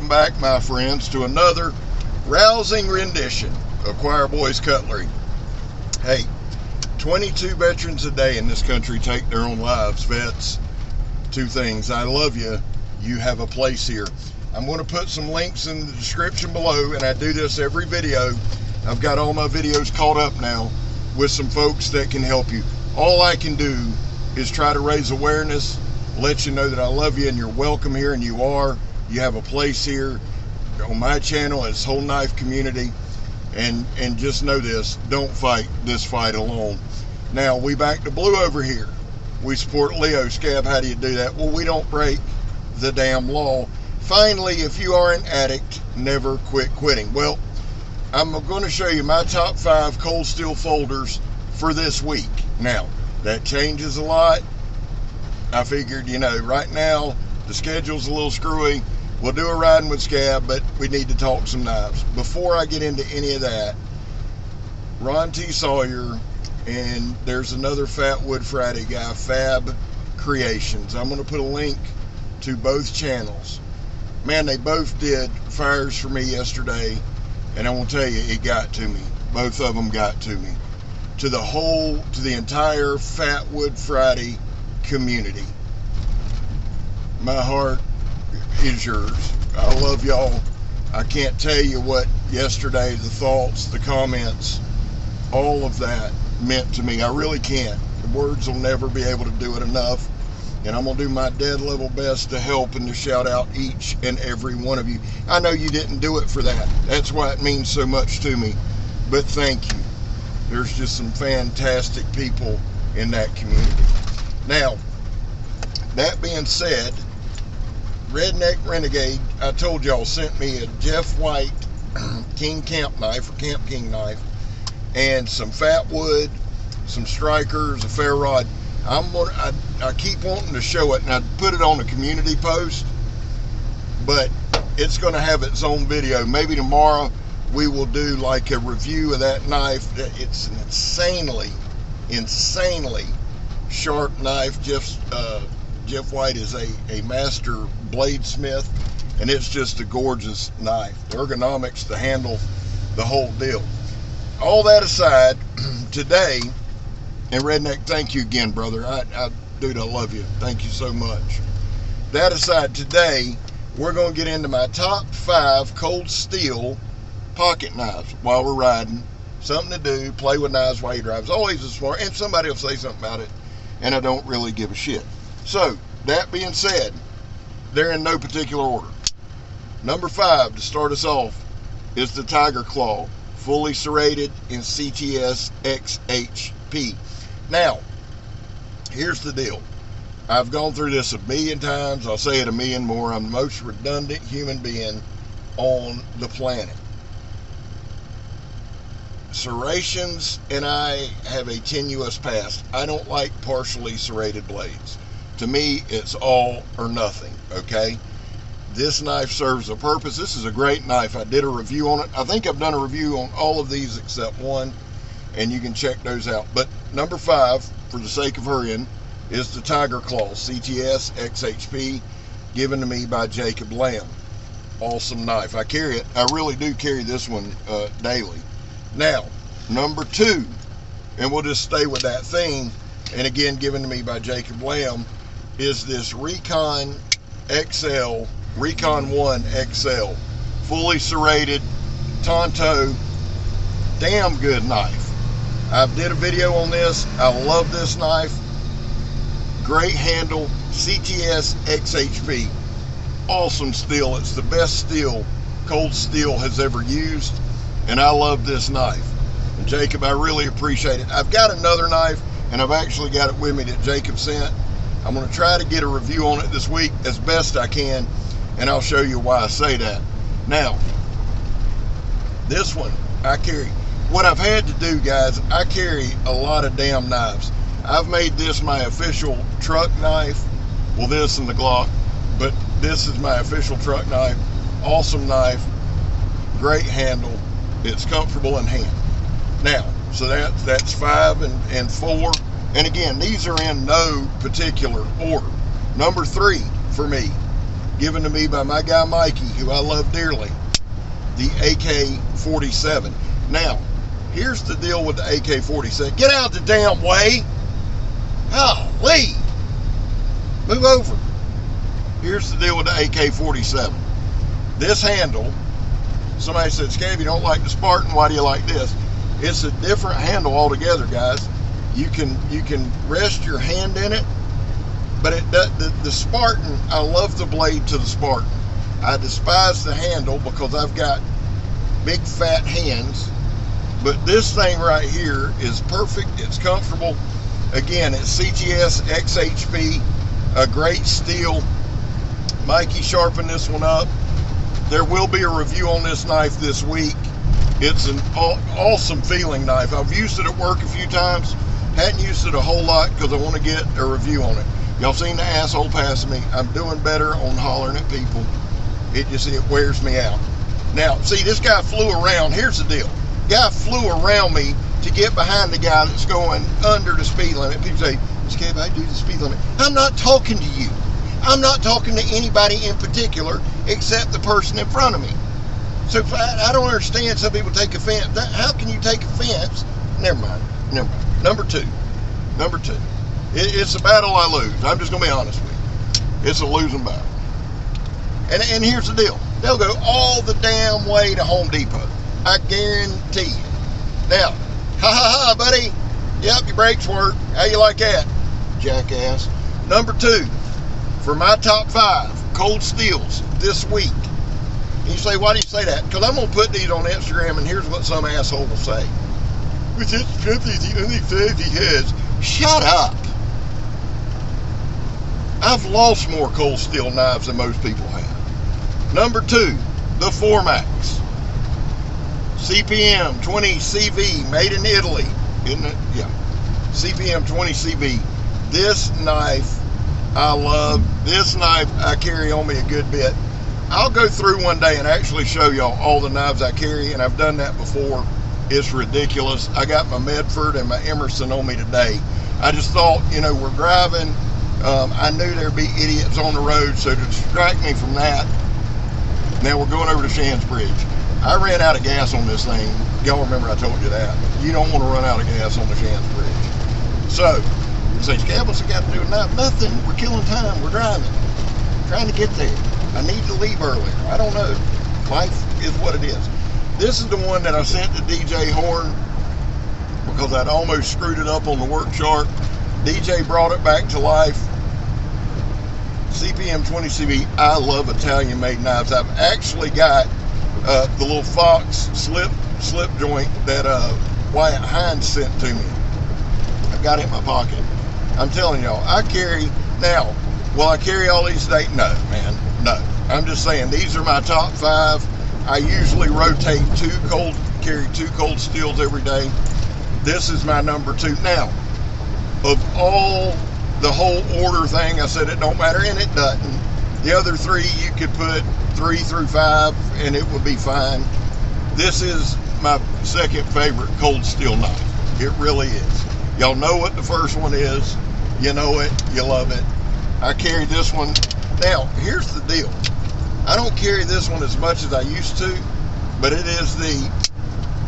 Welcome back, my friends, to another rousing rendition of Choir Boys Cutlery. Hey, 22 veterans a day in this country take their own lives. Vets, two things. I love you. You have a place here. I'm going to put some links in the description below, and I do this every video. I've got all my videos caught up now with some folks that can help you. All I can do is try to raise awareness, let you know that I love you and you're welcome here, and you are. You have a place here on my channel and this whole knife community. And just know this, don't fight this fight alone. Now, we back to blue over here. We support Leo. Scab, how do you do that? Well, we don't break the damn law. Finally, if you are an addict, never quit quitting. Well, I'm going to show you my top 5 cold steel folders for this week. Now, that changes a lot. I figured, right now, the schedule's a little screwy. We'll do a riding with Scab, but we need to talk some knives. Before I get into any of that, Ron T. Sawyer, and there's another Fat Wood Friday guy, Fab Creations. I'm going to put a link to both channels. Man, they both did fires for me yesterday, and I will tell you, it got to me. Both of them got to me. To the entire Fat Wood Friday community. My heart is yours. I love y'all. I can't tell you what yesterday, the thoughts, the comments, all of that meant to me. I really can't. The words will never be able to do it enough. And I'm going to do my dead level best to help and to shout out each and every one of you. I know you didn't do it for that. That's why it means so much to me. But thank you. There's just some fantastic people in that community. Now, that being said, Redneck Renegade, I told y'all, sent me a Jeff White King Camp knife, or Camp King knife, and some Fat Wood, some strikers, a fair rod. I keep wanting to show it, and I put it on a community post, but it's going to have its own video. Maybe tomorrow we will do like a review of that knife. It's an insanely sharp knife. Jeff White is a master bladesmith, and it's just a gorgeous knife. The ergonomics, the handle, the whole deal. All that aside, today, and Redneck, thank you again, brother. Dude, I love you. Thank you so much. That aside, today, we're going to get into my top 5 cold steel pocket knives while we're riding. Something to do, play with knives while you drive. It's always a smart, and somebody will say something about it, and I don't really give a shit. So, that being said, they're in no particular order. Number 5, to start us off, is the Tiger Claw, fully serrated in CTSXP. Now, here's the deal. I've gone through this a million times. I'll say it a million more. I'm the most redundant human being on the planet. Serrations and I have a tenuous past. I don't like partially serrated blades. To me, it's all or nothing, okay? This knife serves a purpose. This is a great knife. I did a review on it. I think I've done a review on all of these except one, and you can check those out. But number 5, for the sake of hurrying, is the Tiger Claw CTSXP, given to me by Jacob Lamb. Awesome knife. I carry it. I really do carry this one daily. Now, number 2, and we'll just stay with that theme, and again, given to me by Jacob Lamb, is this Recon XL, Recon 1 XL, fully serrated, Tonto, damn good knife. I did a video on this. I love this knife. Great handle, CTSXP. Awesome steel. It's the best steel cold steel has ever used, and I love this knife. And Jacob, I really appreciate it. I've got another knife, and I've actually got it with me that Jacob sent. I'm going to try to get a review on it this week as best I can, and I'll show you why I say that. Now, this one I carry. What I've had to do, guys, I carry a lot of damn knives. I've made this my official truck knife. Well, this and the Glock, but this is my official truck knife. Awesome knife, great handle. It's comfortable in hand. Now, so that's 5 and 4. And again, these are in no particular order. Number 3 for me given to me by my guy Mikey, who I love dearly, the AK-47. Now, here's the deal with the AK-47. Get out of the damn way. Golly. Move over. Here's the deal with the AK-47. This handle, somebody said, Scab, you don't like the Spartan, why do you like this? It's a different handle altogether, guys. You can rest your hand in it, but the Spartan, I love the blade to the Spartan. I despise the handle because I've got big fat hands, but this thing right here is perfect. It's comfortable. Again, it's CTSXP, a great steel. Mikey sharpened this one up. There will be a review on this knife this week. It's an awesome feeling knife. I've used it at work a few times. Hadn't used it a whole lot because I want to get a review on it. Y'all seen the asshole passing me. I'm doing better on hollering at people. It wears me out. Now, see, this guy flew around. Here's the deal. Guy flew around me to get behind the guy that's going under the speed limit. People say, Scab, I do the speed limit. I'm not talking to you. I'm not talking to anybody in particular except the person in front of me. So I don't understand. Some people take offense. How can you take offense? Never mind. Number two. It's a battle I lose. I'm just going to be honest with you. It's a losing battle. And here's the deal. They'll go all the damn way to Home Depot. I guarantee you. Now, ha, buddy. Yep, your brakes work. How you like that, jackass? Number two, for my top 5 cold steels this week. And you say, why do you say that? Because I'm going to put these on Instagram, and here's what some asshole will say. With this company, the only 5 he has. Shut up. I've lost more cold steel knives than most people have. Number 2, the Formax CPM20CV, made in Italy, isn't it? Yeah. CPM20CV. This knife, I love. This knife I carry on me a good bit. I'll go through one day and actually show y'all all the knives I carry, and I've done that before. It's ridiculous. I got my Medford and my Emerson on me today. I just thought, we're driving. I knew there'd be idiots on the road, so to distract me from that, now we're going over to Shands Bridge. I ran out of gas on this thing. Y'all remember I told you that. You don't want to run out of gas on the Shands Bridge. So, you say, Scab, what's it got to do with that? Nothing. We're killing time. We're driving. Trying to get there. I need to leave earlier. I don't know. Life is what it is. This is the one that I sent to DJ Horn because I'd almost screwed it up on the work chart. DJ brought it back to life. CPM20CV. I love Italian-made knives. I've actually got the little Fox slip joint that Wyatt Hines sent to me. I've got it in my pocket. I'm telling y'all, I carry now. Will I carry all these today? No, man, no. I'm just saying these are my top 5. I usually rotate carry 2 cold steels every day. This is my number 2. Now, of all the whole order thing, I said it don't matter, and it doesn't. The other 3 you could put 3 through 5 and it would be fine. This is my second favorite cold steel knife. It really is. Y'all know what the first one is. You know it. You love it. I carry this one. Now, here's the deal. I don't carry this one as much as I used to, but it is the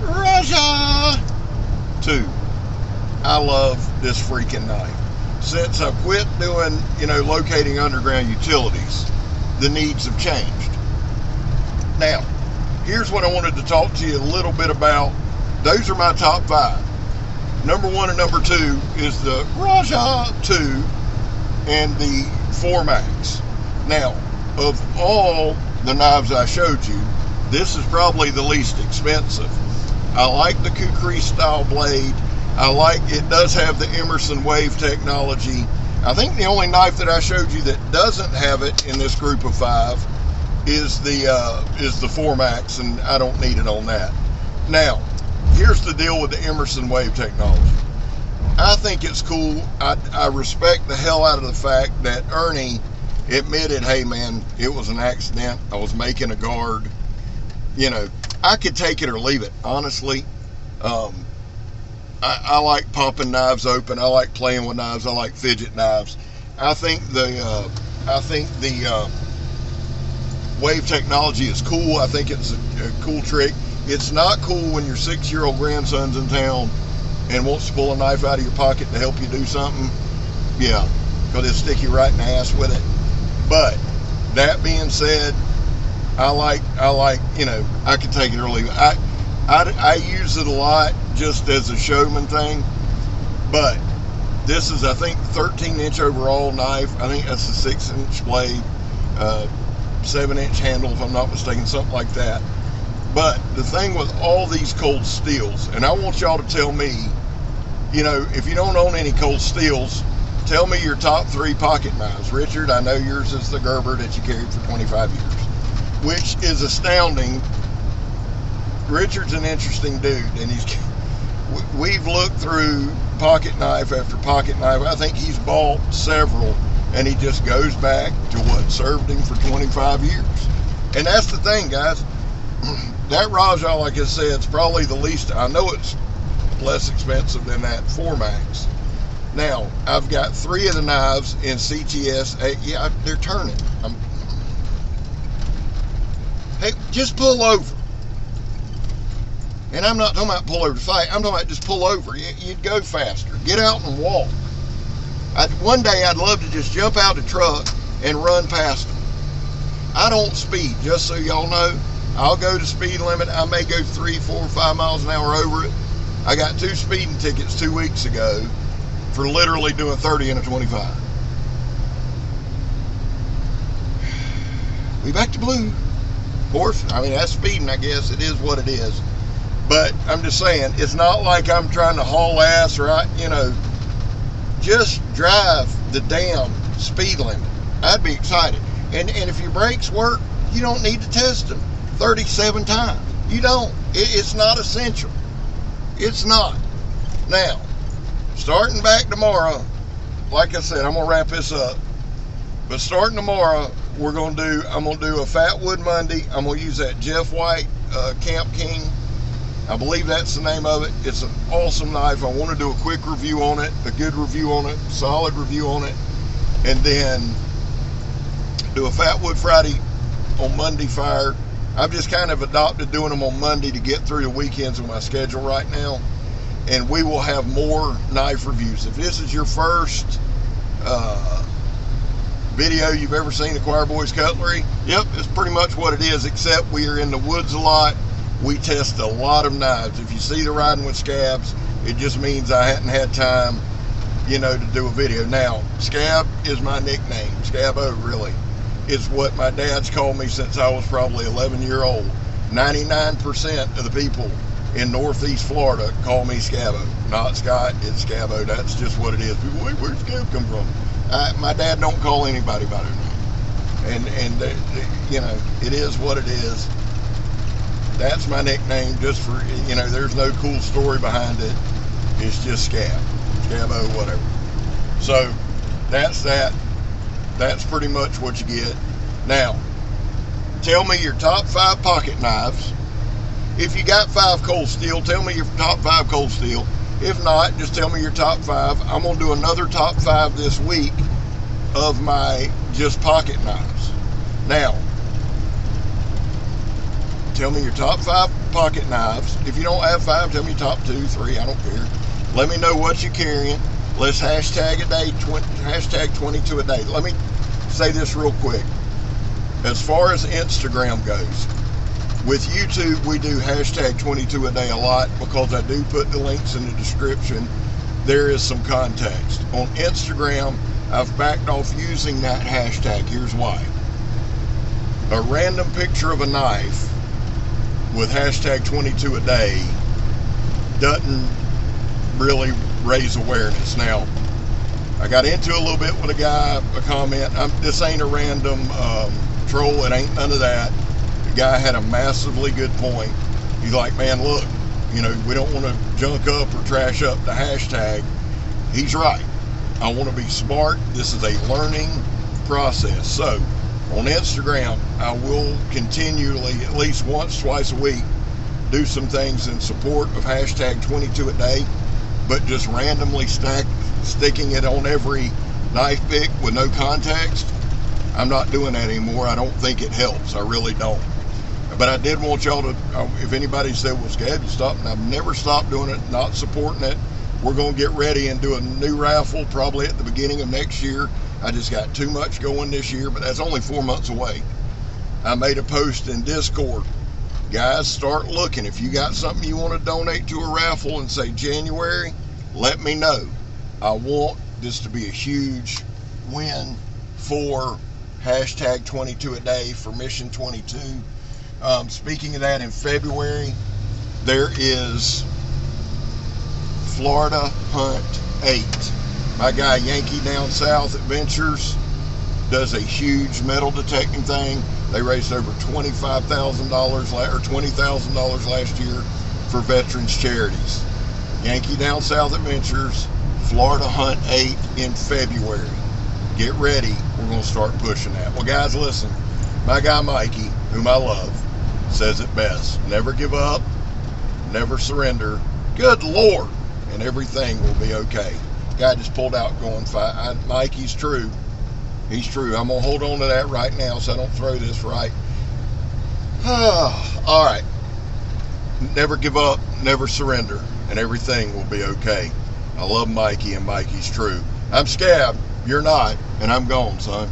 Raja 2. I love this freaking knife. Since I quit doing, locating underground utilities, the needs have changed. Now, here's what I wanted to talk to you a little bit about. Those are my top 5. Number 1 and number 2 is the Raja 2 and the Formax. Now, of all the knives I showed you, this is probably the least expensive. I like the Kukri style blade. It does have the Emerson wave technology. I think the only knife that I showed you that doesn't have it in this group of 5 is the Formax, and I don't need it on that. Now, here's the deal with the Emerson wave technology. I think it's cool. I respect the hell out of the fact that Ernie admitted, hey man, it was an accident. I was making a guard. I could take it or leave it, honestly. I like popping knives open. I like playing with knives. I like fidget knives. I think the wave technology is cool. I think it's a cool trick. It's not cool when your 6-year-old grandson's in town and wants to pull a knife out of your pocket to help you do something. Yeah, because it'll stick you right in the ass with it. But that being said, I like, you know, I can take it or leave it. I use it a lot just as a showman thing, but this is, I think, 13-inch overall knife. I think that's a 6-inch blade, 7-inch handle, if I'm not mistaken, something like that. But the thing with all these cold steels, and I want y'all to tell me, you know, if you don't own any cold steels, tell me your top 3 pocket knives. Richard, I know yours is the Gerber that you carried for 25 years, which is astounding. Richard's an interesting dude, and we've looked through pocket knife after pocket knife. I think he's bought several, and he just goes back to what served him for 25 years. And that's the thing, guys. That Raja, like I said, is probably the least. I know it's less expensive than that Formax. Now, I've got 3 of the knives in CTS. Yeah, they're turning. Hey, just pull over. And I'm not talking about pull over to fight. I'm talking about just pull over. You'd go faster. Get out and walk. One day I'd love to just jump out the truck and run past them. I don't speed, just so y'all know. I'll go to speed limit. I may go 3, 4, 5 miles an hour over it. I got 2 speeding tickets 2 weeks ago for literally doing 30 in a 25. We back to blue. Of course, I mean, that's speeding, I guess. It is what it is. But I'm just saying, it's not like I'm trying to haul ass or, you know, just drive the damn speed limit. I'd be excited. And if your brakes work, you don't need to test them 37 times. You don't. It's not essential. It's not. Now, starting back tomorrow, like I said, I'm going to wrap this up. But starting tomorrow, I'm going to do a Fat Wood Monday. I'm going to use that Jeff White Camp King. I believe that's the name of it. It's an awesome knife. I want to do a quick review on it, a good review on it, solid review on it, and then do a Fat Wood Friday on Monday Fire. I've just kind of adopted doing them on Monday to get through the weekends with my schedule right now, and we will have more knife reviews. If this is your first video you've ever seen of Choir Boys Cutlery, yep, it's pretty much what it is, except we are in the woods a lot. We test a lot of knives. If you see the riding with scabs, it just means I hadn't had time, you know, to do a video. Now, Scab is my nickname. Scabo, really, is what my dad's called me since I was probably 11-year-old. 99% of the people in Northeast Florida call me Scabo. Not Scott, it's Scabo. That's just what it is. People, where'd Scab come from? My dad don't call anybody by their name. And you know, it is what it is. That's my nickname, just for, you know, there's no cool story behind it. It's just Scab. Scabo, whatever. So, that's that. That's pretty much what you get. Now, tell me your top 5 pocket knives. If you got 5 cold steel, tell me your top 5 cold steel. If not, just tell me your top 5. I'm going to do another top 5 this week of my just pocket knives. Now, tell me your top 5 pocket knives. If you don't have 5, tell me your top 2, 3, I don't care. Let me know what you're carrying. Let's hashtag a day, hashtag 22 a day. Let me say this real quick. As far as Instagram goes, with YouTube, we do hashtag 22 a day a lot because I do put the links in the description. There is some context. On Instagram, I've backed off using that hashtag. Here's why. A random picture of a knife with hashtag 22 a day doesn't really raise awareness. Now, I got into a little bit with a guy, a comment. This ain't a random troll. It ain't none of that. The guy had a massively good point. He's like, man, look, you know, we don't want to junk up or trash up the hashtag. He's right. I want to be smart. This is a learning process. So, on Instagram, I will continually, at least once, twice a week, do some things in support of hashtag 22 a day, but just randomly sticking it on every knife pick with no context. I'm not doing that anymore. I don't think it helps. I really don't. But I did want y'all to, if anybody said, well, Scab, you stopped, and I've never stopped doing it, not supporting it. We're going to get ready and do a new raffle probably at the beginning of next year. I just got too much going this year, but that's only 4 months away. I made a post in Discord. Guys, start looking. If you got something you want to donate to a raffle and say January, let me know. I want this to be a huge win for hashtag 22 a day for Mission 22. Speaking of that, in February, there is Florida Hunt 8. My guy Yankee Down South Adventures does a huge metal detecting thing. They raised over $25,000 or $20,000 last year for veterans charities. Yankee Down South Adventures, Florida Hunt 8 in February. Get ready. We're going to start pushing that. Well, guys, listen. My guy Mikey, whom I love, says it best. Never give up. Never surrender. Good Lord. And everything will be okay. Guy just pulled out going, Mikey's true. He's true. I'm going to hold on to that right now so I don't throw this right. All right. Never give up. Never surrender. And everything will be okay. I love Mikey, and Mikey's true. I'm Scab. You're not. And I'm gone, son.